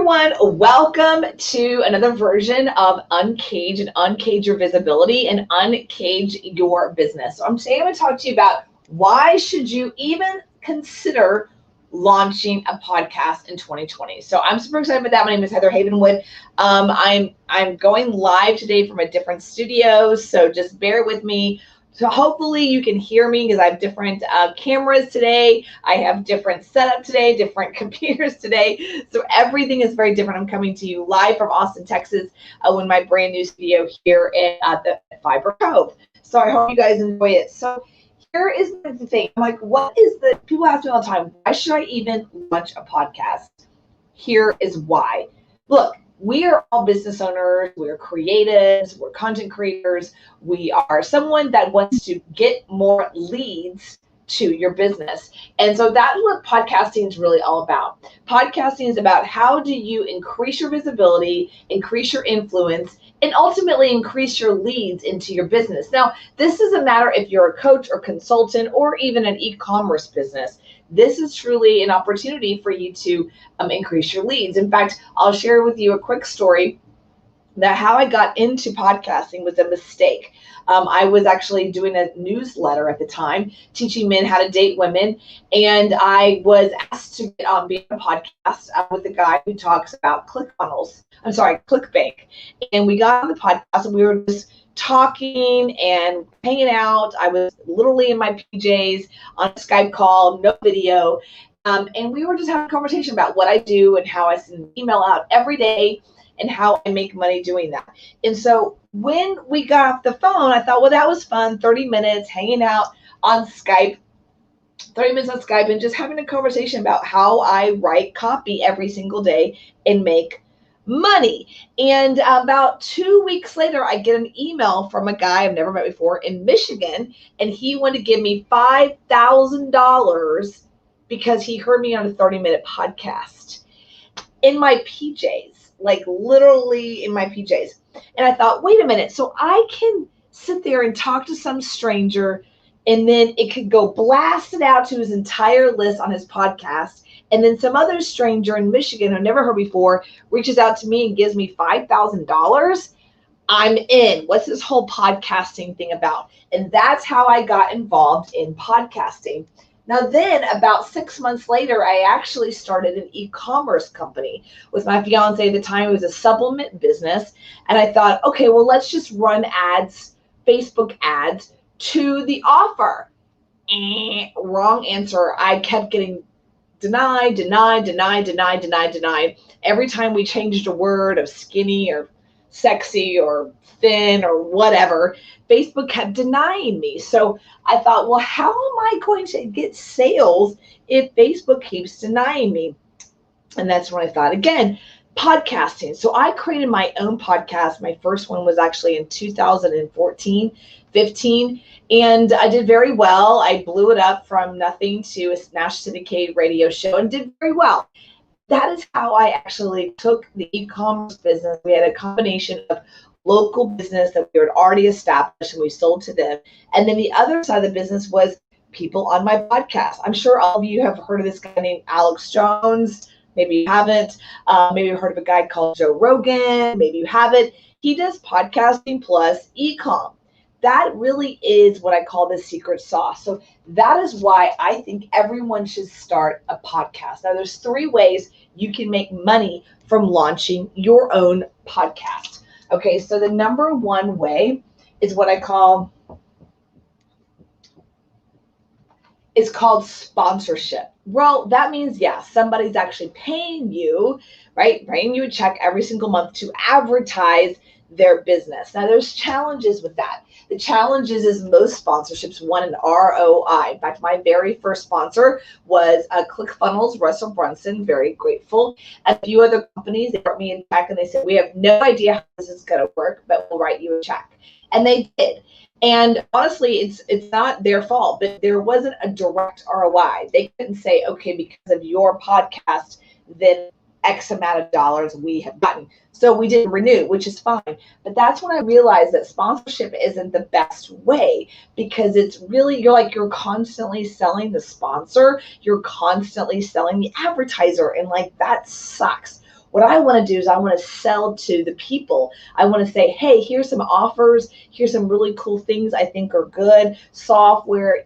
everyone, welcome to another version of Uncage and Uncage Your Visibility and Uncage Your Business. So today I'm going to talk to you about why should you even consider launching a podcast in 2020. So I'm super excited about that. My name is Heather Havenwood. I'm going live today from a different studio, so just bear with me. So hopefully you can hear me because I have different cameras today. I have different setup today, different computers today. So everything is very different. I'm coming to you live from Austin, Texas, in my brand new studio here at the Fiber Cove. So I hope you guys enjoy it. So here is the thing. I'm like, people ask me all the time, why should I even launch a podcast? Here is why. Look, we are all business owners, we're creatives, we're content creators, we are someone that wants to get more leads to your business. And so that's what podcasting is really all about. Podcasting is about how do you increase your visibility, increase your influence, and ultimately increase your leads into your business. Now, this doesn't matter if you're a coach or consultant or even an e-commerce business. This is truly an opportunity for you to increase your leads. In fact, I'll share with you a quick story that how I got into podcasting was a mistake. I was actually doing a newsletter at the time, teaching men how to date women. And I was asked to get on a podcast with a guy who talks about ClickBank. And we got on the podcast and we were just talking and hanging out. I was literally in my PJs on a Skype call, no video. And we were just having a conversation about what I do and how I send an email out every day and how I make money doing that. And so when we got off the phone, I thought, well, that was fun, 30 minutes hanging out on Skype, 30 minutes on Skype and just having a conversation about how I write copy every single day and make money. And about 2 weeks later, I get an email from a guy I've never met before in Michigan, and he wanted to give me $5,000 because he heard me on a 30-minute podcast in my PJs. Like literally in my PJs. And I thought, wait a minute, so I can sit there and talk to some stranger and then it could go blasted out to his entire list on his podcast. And then some other stranger in Michigan who I've never heard before reaches out to me and gives me $5,000. I'm in. What's this whole podcasting thing about? And that's how I got involved in podcasting. Now then, about 6 months later, I actually started an e-commerce company with my fiance at the time. It was a supplement business. And I thought, okay, well, let's just run ads, Facebook ads to the offer. Wrong answer. I kept getting denied. Every time we changed a word of skinny or sexy or thin or whatever, Facebook kept denying me. So I thought, well, how am I going to get sales if Facebook keeps denying me? And that's when I thought, again, podcasting. So I created my own podcast. My first one was actually in 2014, 15, and I did very well. I blew it up from nothing to a national syndicated radio show and did very well. That is how I actually took the e-commerce business. We had a combination of local business that we had already established and we sold to them. And then the other side of the business was people on my podcast. I'm sure all of you have heard of this guy named Alex Jones. Maybe you haven't. Maybe you've heard of a guy called Joe Rogan. Maybe you haven't. He does podcasting plus e-com. That really is what I call the secret sauce. So that is why I think everyone should start a podcast. Now, there's 3 ways you can make money from launching your own podcast. Okay, so the number 1 way is what I call, it's called sponsorship. Well, that means, yeah, somebody's actually paying you, right? Paying you a check every single month to advertise their business. Now, there's challenges with that. The challenge is most sponsorships want an ROI. In fact, my very first sponsor was ClickFunnels, Russell Brunson, very grateful. A few other companies, they wrote me a check and they said, we have no idea how this is going to work, but we'll write you a check. And they did. And honestly, it's not their fault, but there wasn't a direct ROI. They couldn't say, okay, because of your podcast, then X amount of dollars we have gotten. So we didn't renew, which is fine. But that's when I realized that sponsorship isn't the best way, because it's really, you're constantly selling the sponsor. You're constantly selling the advertiser. And like, that sucks. What I want to do is I want to sell to the people. I want to say, hey, here's some offers. Here's some really cool things I think are good. Software,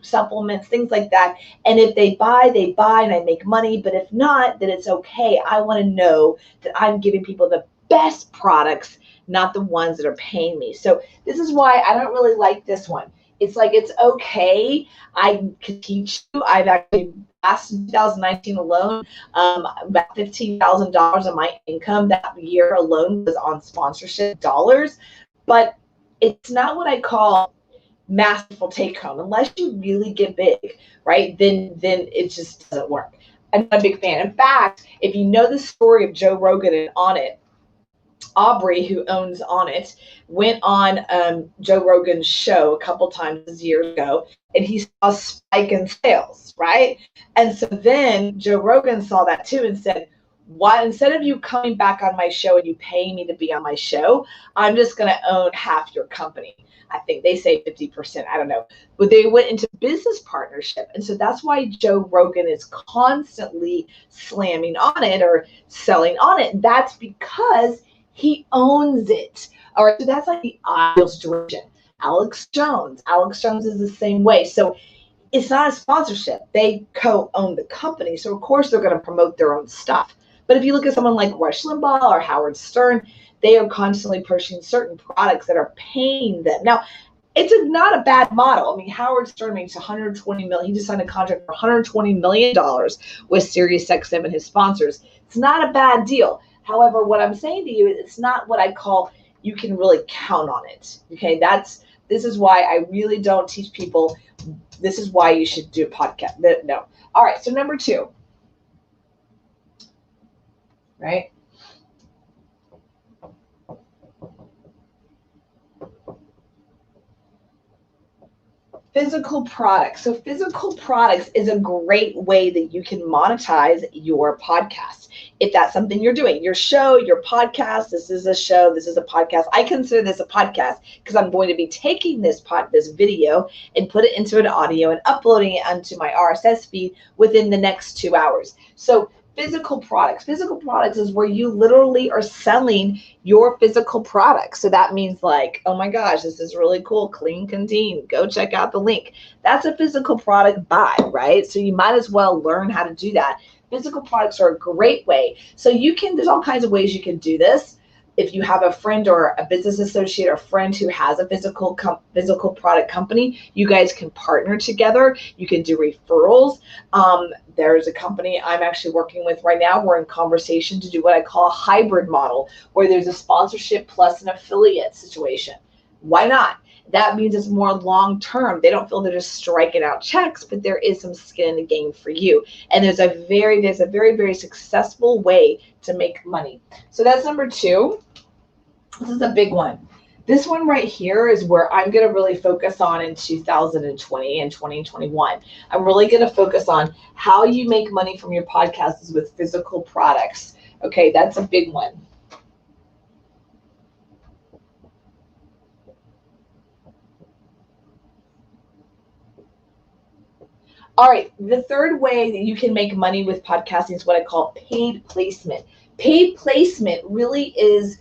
supplements, things like that. And if they buy and I make money. But if not, then it's okay. I want to know that I'm giving people the best products, not the ones that are paying me. So this is why I don't really like this one. It's like, it's okay. I can teach you. I've actually, last 2019 alone, about $15,000 of my income that year alone was on sponsorship dollars. But it's not what I call masterful take home. Unless you really get big, right? Then it just doesn't work. I'm not a big fan. In fact, if you know the story of Joe Rogan and On It, Aubrey, who owns On It, went on Joe Rogan's show a couple times years ago, and he saw a spike in sales, right? And so then Joe Rogan saw that too and said, why, instead of you coming back on my show and you paying me to be on my show, I'm just going to own half your company. I think they say 50%, I don't know. But they went into business partnership. And so that's why Joe Rogan is constantly slamming On It or selling On It. That's because he owns it. All right, so that's like the ideal situation. Alex Jones is the same way. So it's not a sponsorship. They co-own the company. So of course they're going to promote their own stuff. But if you look at someone like Rush Limbaugh or Howard Stern, they are constantly pushing certain products that are paying them. Now, it's not a bad model. I mean, Howard Stern makes $120 million. He just signed a contract for $120 million with SiriusXM and his sponsors. It's not a bad deal. However, what I'm saying to you is it's not what I call you can really count on it. Okay, this is why I really don't teach people. This is why you should do a podcast. No. All right, so number 2. Right? Physical products. So physical products is a great way that you can monetize your podcast. If that's something you're doing, your show, your podcast, this is a show, this is a podcast. I consider this a podcast because I'm going to be taking this video and put it into an audio and uploading it onto my RSS feed within the next 2 hours. So physical products is where you literally are selling your physical products. So that means like, oh my gosh, this is really cool. Clean Canteen. Go check out the link. That's a physical product buy, right? So you might as well learn how to do that. Physical products are a great way. So there's all kinds of ways you can do this. If you have a friend or a business associate or friend who has a physical product company, you guys can partner together. You can do referrals. There's a company I'm actually working with right now. We're in conversation to do what I call a hybrid model, where there's a sponsorship plus an affiliate situation. Why not? That means it's more long-term. They don't feel they're just striking out checks, but there is some skin in the game for you. And there's a very, very successful way to make money. So that's number 2. This is a big one. This one right here is where I'm going to really focus on in 2020 and 2021. I'm really going to focus on how you make money from your podcasts with physical products. Okay, that's a big one. All right, the third way that you can make money with podcasting is what I call paid placement. Paid placement really is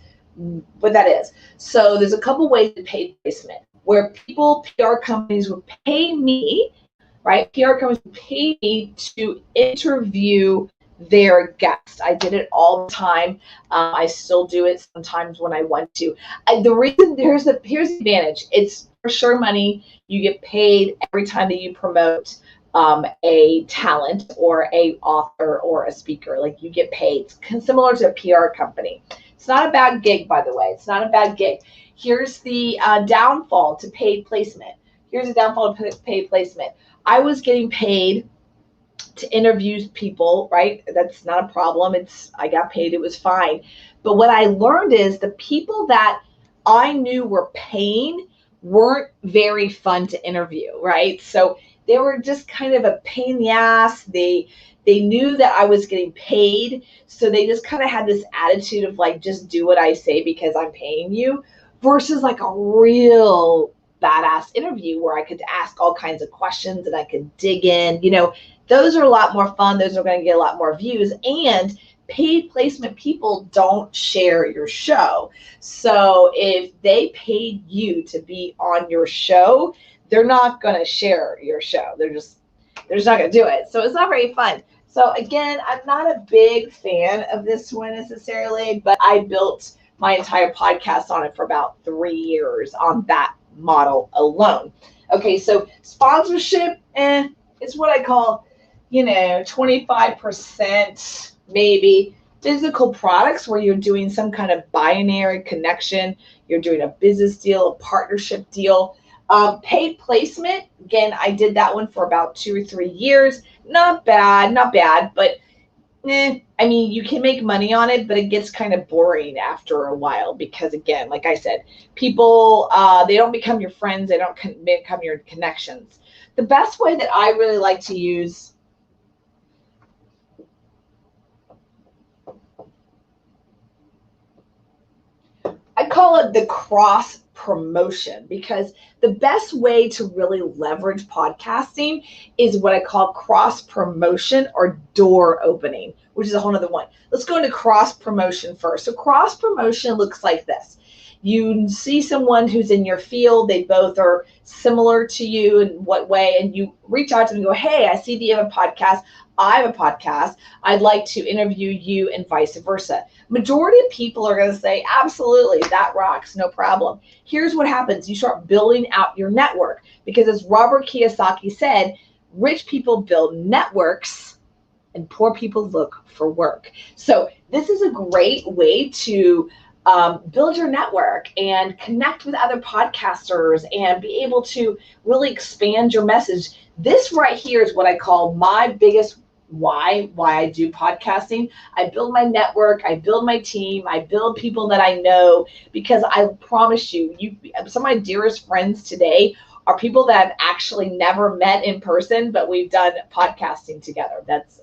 what that is. So there's a couple ways to paid placement where PR companies would pay me, right? PR companies would pay me to interview their guest. I did it all the time. I still do it sometimes when I want to. The reason, here's the advantage. It's for sure money. You get paid every time that you promote a talent or a author or a speaker. Like, you get paid. It's similar to a PR company. It's not a bad gig, by the way. It's not a bad gig. Here's the downfall to paid placement. I was getting paid to interview people, right? That's not a problem. I got paid. It was fine. But what I learned is the people that I knew were paying weren't very fun to interview, right? So they were just kind of a pain in the ass. They knew that I was getting paid, so they just kind of had this attitude of like, just do what I say because I'm paying you, versus like a real badass interview where I could ask all kinds of questions and I could dig in. Those are a lot more fun. Those are going to get a lot more views, and paid placement people don't share your show. So if they paid you to be on your show, they're not going to share your show. They're just not going to do it. So it's not very fun. So again, I'm not a big fan of this one necessarily, but I built my entire podcast on it for about 3 years on that model alone. Okay, so sponsorship, it's what I call, 25% maybe. Physical products where you're doing some kind of binary connection, you're doing a business deal, a partnership deal. Paid placement, again, I did that one for about 2 or 3 years. Not bad, but I mean, you can make money on it, but it gets kind of boring after a while because, again, like I said, people, they don't become your friends. They don't become your connections. The best way that I really like to use I call it the cross promotion, because the best way to really leverage podcasting is what I call cross promotion or door opening, which is a whole other one. Let's go into cross promotion first. So cross promotion looks like this. You see someone who's in your field, they both are similar to you in what way, and you reach out to them and go, hey, I see that you have a podcast. I have a podcast. I'd like to interview you, and vice versa. Majority of people are going to say, absolutely, that rocks, no problem. Here's what happens. You start building out your network, because as Robert Kiyosaki said, rich people build networks and poor people look for work. So this is a great way to build your network and connect with other podcasters and be able to really expand your message. This right here is what I call my biggest why I do podcasting. I build my network, I build my team, I build people that I know, because I promise you, some of my dearest friends today are people that I've actually never met in person, but we've done podcasting together. That's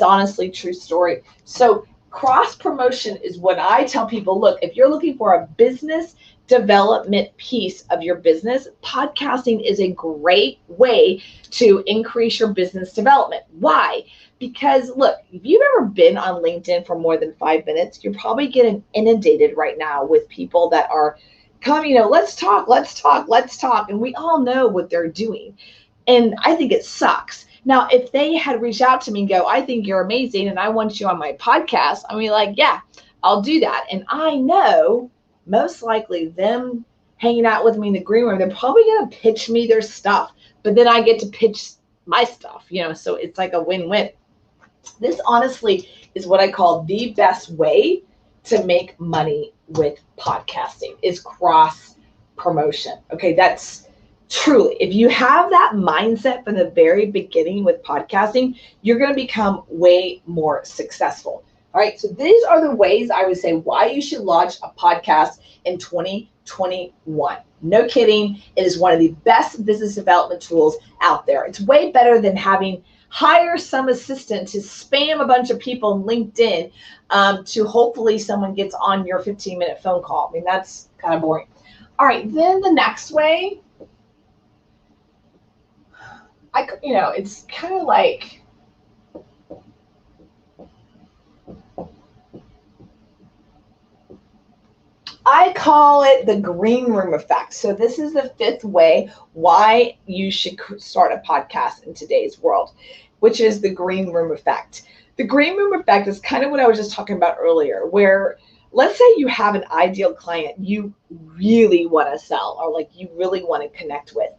honestly true story. So cross promotion is what I tell people, look, if you're looking for a business development piece of your business, podcasting is a great way to increase your business development. Why? Because look, if you've ever been on LinkedIn for more than 5 minutes, you're probably getting inundated right now with people that are coming, let's talk. And we all know what they're doing. And I think it sucks. Now, if they had reached out to me and go, I think you're amazing and I want you on my podcast, I mean, like, yeah, I'll do that. And I know most likely them hanging out with me in the green room, they're probably going to pitch me their stuff, but then I get to pitch my stuff, so it's like a win-win. This honestly is what I call the best way to make money with podcasting, is cross promotion. Okay, that's truly, if you have that mindset from the very beginning with podcasting, you're going to become way more successful. All right, so these are the ways I would say why you should launch a podcast in 2021. No kidding, it is one of the best business development tools out there. It's way better than hire some assistant to spam a bunch of people on LinkedIn to hopefully someone gets on your 15-minute phone call. I mean, that's kind of boring. All right, then the next way, it's kind of like, I call it the green room effect. So this is the 5th way why you should start a podcast in today's world, which is the green room effect. The green room effect is kind of what I was just talking about earlier, where let's say you have an ideal client you really want to sell, or like you really want to connect with.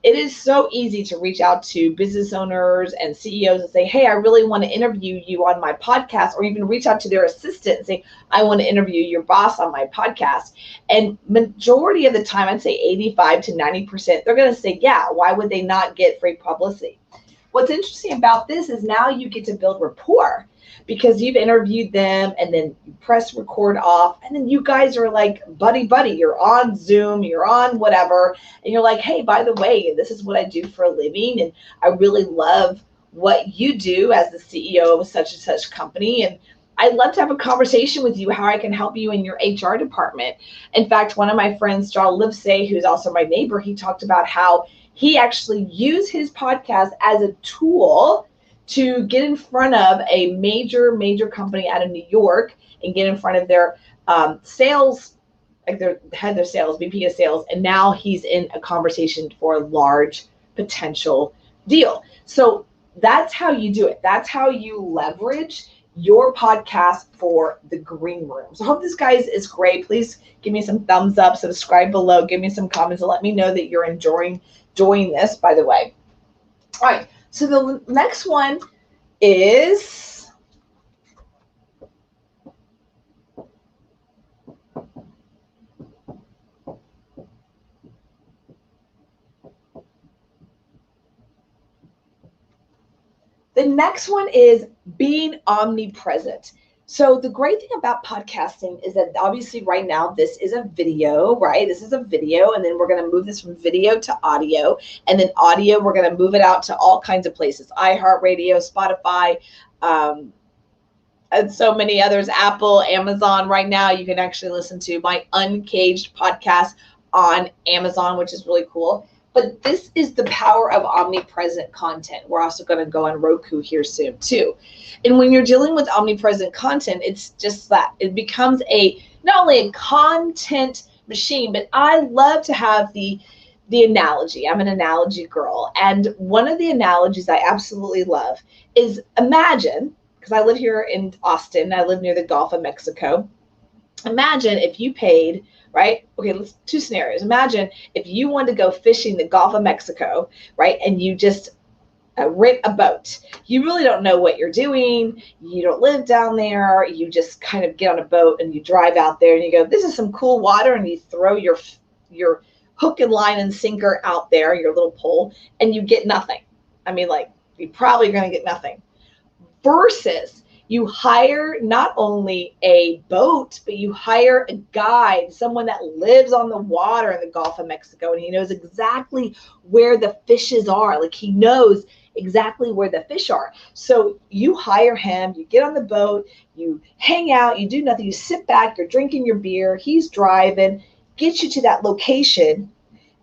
It is so easy to reach out to business owners and CEOs and say, hey, I really want to interview you on my podcast, or even reach out to their assistant and say, I want to interview your boss on my podcast. And majority of the time, I'd say 85 to 90%, they're going to say, yeah, why would they not get free publicity? What's interesting about this is now you get to build rapport, because you've interviewed them and then you press record off, and then you guys are like buddy, you're on Zoom, you're on whatever, and you're like, hey, by the way, this is what I do for a living, and I really love what you do as the CEO of such and such company, and I'd love to have a conversation with you how I can help you in your HR department. In fact, one of my friends, John Livesay, who's also my neighbor, he talked about how he actually used his podcast as a tool to get in front of a major company out of New York and get in front of their sales, like their head of sales, VP of sales, and now he's in a conversation for a large potential deal. So that's how you do it. That's how you leverage your podcast for the green room. So I hope this, guys, is great. Please give me some thumbs up, subscribe below, give me some comments, and let me know that you're enjoying this, by the way. All right, so the next one is being omnipresent. So the great thing about podcasting is that obviously right now this is a video, right? This is a video, and then we're going to move this from video to audio, and then audio, we're going to move it out to all kinds of places, iHeartRadio, Spotify, and so many others, Apple, Amazon. Right now you can actually listen to my Uncaged podcast on Amazon, which is really cool. But this is the power of omnipresent content. We're also going to go on Roku here soon too. And when you're dealing with omnipresent content, it's just that it becomes not only a content machine, but I love to have the analogy. I'm an analogy girl. And one of the analogies I absolutely love is imagine, because I live here in Austin, I live near the Gulf of Mexico. Imagine if you paid, right? Okay, let's two scenarios. Imagine if you wanted to go fishing the Gulf of Mexico, right? And you just rent a boat. You really don't know what you're doing. You don't live down there. You just kind of get on a boat and you drive out there and you go, this is some cool water, and you throw your hook and line and sinker out there, your little pole, and you get nothing. I mean, like, you're probably going to get nothing. Versus you hire not only a boat, but you hire a guide, someone that lives on the water in the Gulf of Mexico, and he knows exactly where the fishes are. Like, he knows exactly where the fish are. So you hire him, you get on the boat, you hang out, you do nothing, you sit back, you're drinking your beer, he's driving, gets you to that location,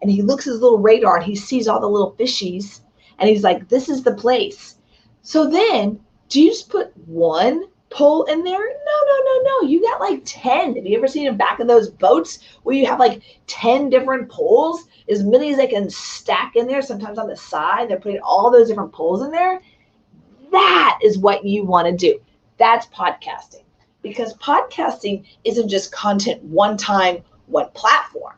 and he looks at his little radar and he sees all the little fishies, and he's like, this is the place. So then, do you just put one pole in there? No. You got like 10. Have you ever seen the back of those boats where you have like 10 different poles? As many as they can stack in there, sometimes on the side. They're putting all those different poles in there. That is what you want to do. That's podcasting. Because podcasting isn't just content one time, one platform.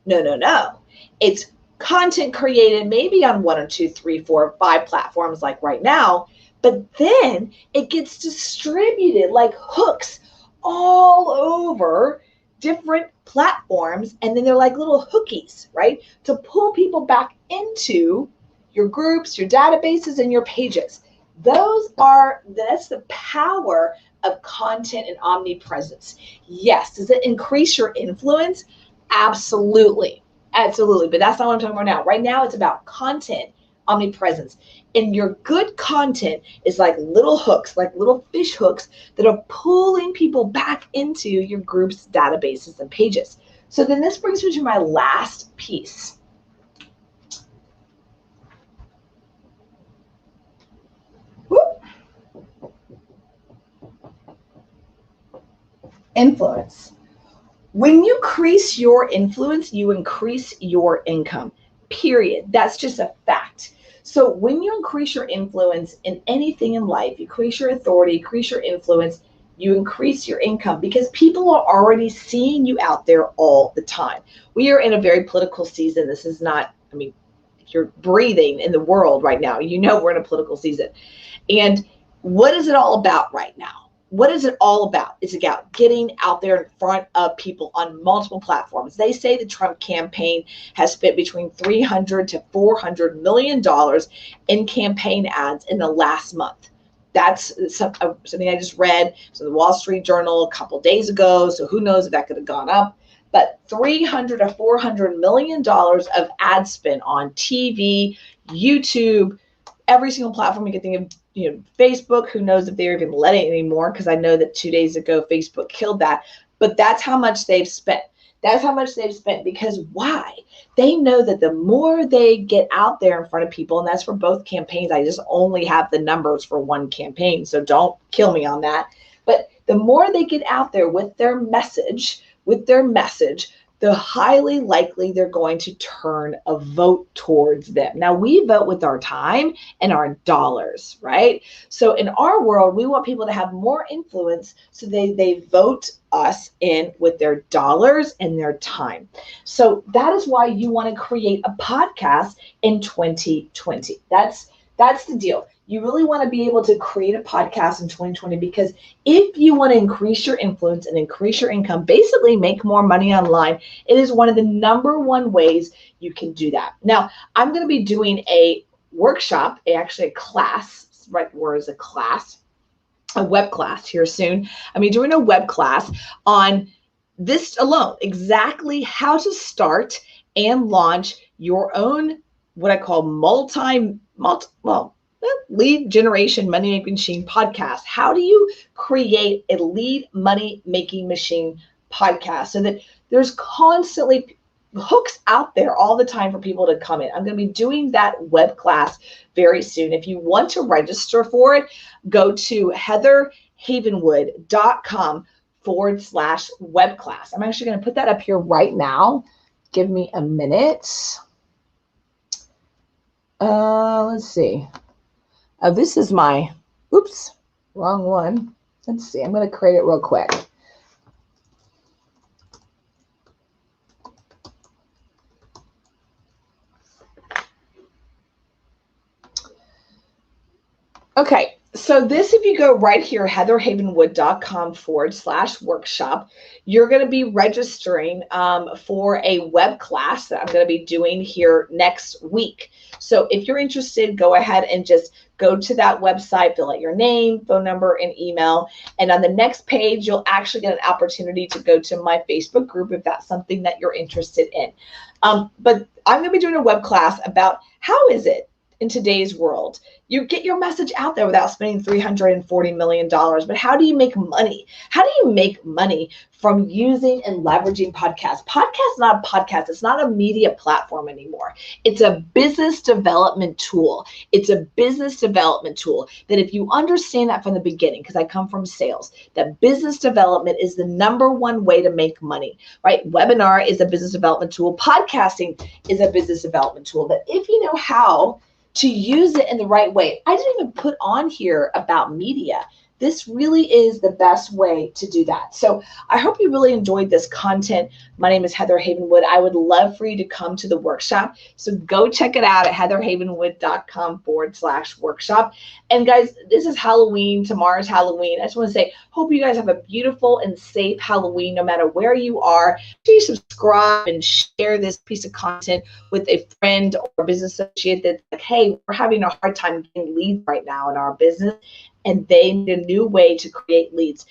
No. It's content created maybe on 1 or 2, 3, 4, 5 platforms like right now. But then it gets distributed like hooks all over different platforms. And then they're like little hookies, right? To pull people back into your groups, your databases, and your pages. That's the power of content and omnipresence. Yes. Does it increase your influence? Absolutely. But that's not what I'm talking about now. Right now, it's about content omnipresence. And your good content is like little hooks, like little fish hooks that are pulling people back into your group's databases and pages. So then this brings me to my last piece. Influence. When you increase your influence, you increase your income, period. That's just a fact. So when you increase your influence in anything in life, you increase your authority, increase your influence, you increase your income, because people are already seeing you out there all the time. We are in a very political season. This is not, if you're breathing in the world right now, you know we're in a political season. And what is it all about right now? What is it all about? It's about getting out there in front of people on multiple platforms. They say the Trump campaign has spent between $300 to $400 million in campaign ads in the last month. That's something I just read. So the Wall Street Journal a couple days ago. So who knows if that could have gone up. But $300 to $400 million of ad spend on TV, YouTube, every single platform you can think of. Facebook, who knows if they're even letting it anymore, because I know that 2 days ago Facebook killed that. But that's how much they've spent. That's how much they've spent. Because why? They know that the more they get out there in front of people, and that's for both campaigns. I just only have the numbers for one campaign, so don't kill me on that. But the more they get out there with their message, the highly likely they're going to turn a vote towards them. Now, we vote with our time and our dollars, right? So in our world, we want people to have more influence, so they vote us in with their dollars and their time. So that is why you want to create a podcast in 2020. That's the deal. You really want to be able to create a podcast in 2020, because if you want to increase your influence and increase your income, basically make more money online, it is one of the number one ways you can do that. Now, I'm going to be doing a workshop, actually a class, right? Where is a class? A web class here soon. I'm going to be doing a web class on this alone, exactly how to start and launch your own, what I call lead generation money making machine podcast. How do you create a lead money making machine podcast so that there's constantly hooks out there all the time for people to come in? I'm going to be doing that web class very soon. If you want to register for it, go to heatherhavenwood.com/web class. I'm actually going to put that up here right now. Give me a minute. Let's see. This is my, oops, wrong one. Let's see, I'm going to create it real quick. Okay, so this, if you go right here, heatherhavenwood.com/workshop, you're going to be registering for a web class that I'm going to be doing here next week. So if you're interested, go ahead and just go to that website, fill out your name, phone number, and email. And on the next page, you'll actually get an opportunity to go to my Facebook group if that's something that you're interested in. But I'm going to be doing a web class about how is it in today's world you get your message out there without spending $340 million. But how do you make money? How do you make money from using and leveraging podcasts? Podcast is not a podcast. It's not a media platform anymore. It's a business development tool. It's a business development tool that if you understand that from the beginning, because I come from sales, that business development is the number one way to make money, right? Webinar is a business development tool. Podcasting is a business development tool that if you know how to use it in the right way. I didn't even put on here about media. This really is the best way to do that. So I hope you really enjoyed this content. My name is Heather Havenwood. I would love for you to come to the workshop. So go check it out at heatherhavenwood.com/workshop. And guys, this is Halloween. Tomorrow's Halloween. I just want to say, hope you guys have a beautiful and safe Halloween, no matter where you are. Please subscribe and share this piece of content with a friend or business associate that's like, hey, we're having a hard time getting leads right now in our business, and they need a new way to create leads.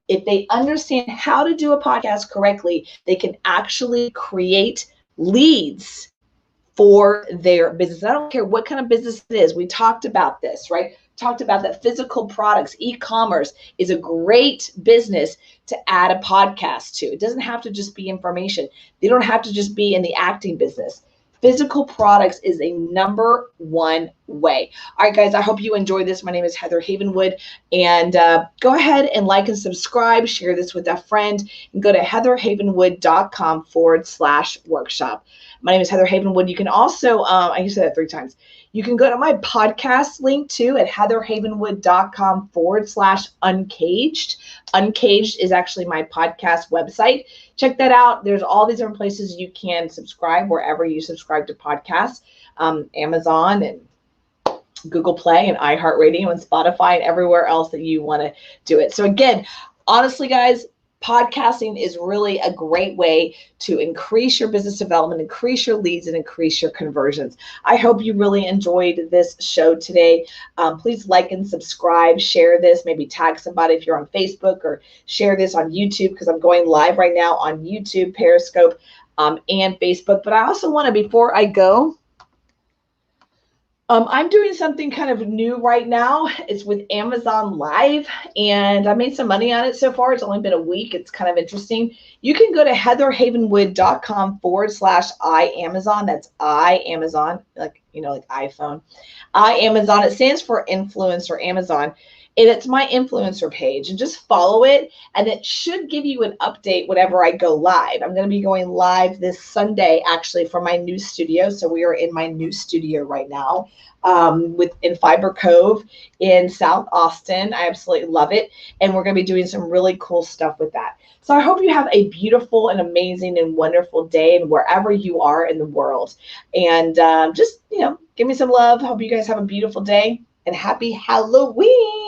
If they understand how to do a podcast correctly, they can actually create leads for their business. I don't care what kind of business it is. We talked about this, right? Talked about that physical products, e-commerce is a great business to add a podcast to. It doesn't have to just be information. They don't have to just be in the acting business. Physical products is a number one way. All right, guys, I hope you enjoyed this. My name is Heather Havenwood, and go ahead and like and subscribe, share this with a friend, and go to heatherhavenwood.com/workshop. My name is Heather Havenwood. You can also, I used to say that 3 times. You can go to my podcast link too at heatherhavenwood.com/uncaged. Uncaged is actually my podcast website. Check that out. There's all these different places you can subscribe wherever you subscribe to podcasts, Amazon and Google Play and iHeartRadio and Spotify and everywhere else that you want to do it. So again, honestly, guys, podcasting is really a great way to increase your business development, increase your leads, and increase your conversions. I hope you really enjoyed this show today. Please like and subscribe, share this, maybe tag somebody if you're on Facebook, or share this on YouTube, because I'm going live right now on YouTube, Periscope, and Facebook. But I also want to, before I go, I'm doing something kind of new right now. It's with Amazon Live, and I made some money on it so far. It's only been a week. It's kind of interesting. You can go to heatherhavenwood.com/iAmazon. That's iAmazon, like, like iPhone. iAmazon. It stands for influencer Amazon. And it's my influencer page. And just follow it, and it should give you an update whenever I go live. I'm going to be going live this Sunday, actually, from my new studio. So we are in my new studio right now, in Fiber Cove in South Austin. I absolutely love it. And we're going to be doing some really cool stuff with that. So I hope you have a beautiful and amazing and wonderful day, and wherever you are in the world. And just, give me some love. Hope you guys have a beautiful day, and happy Halloween.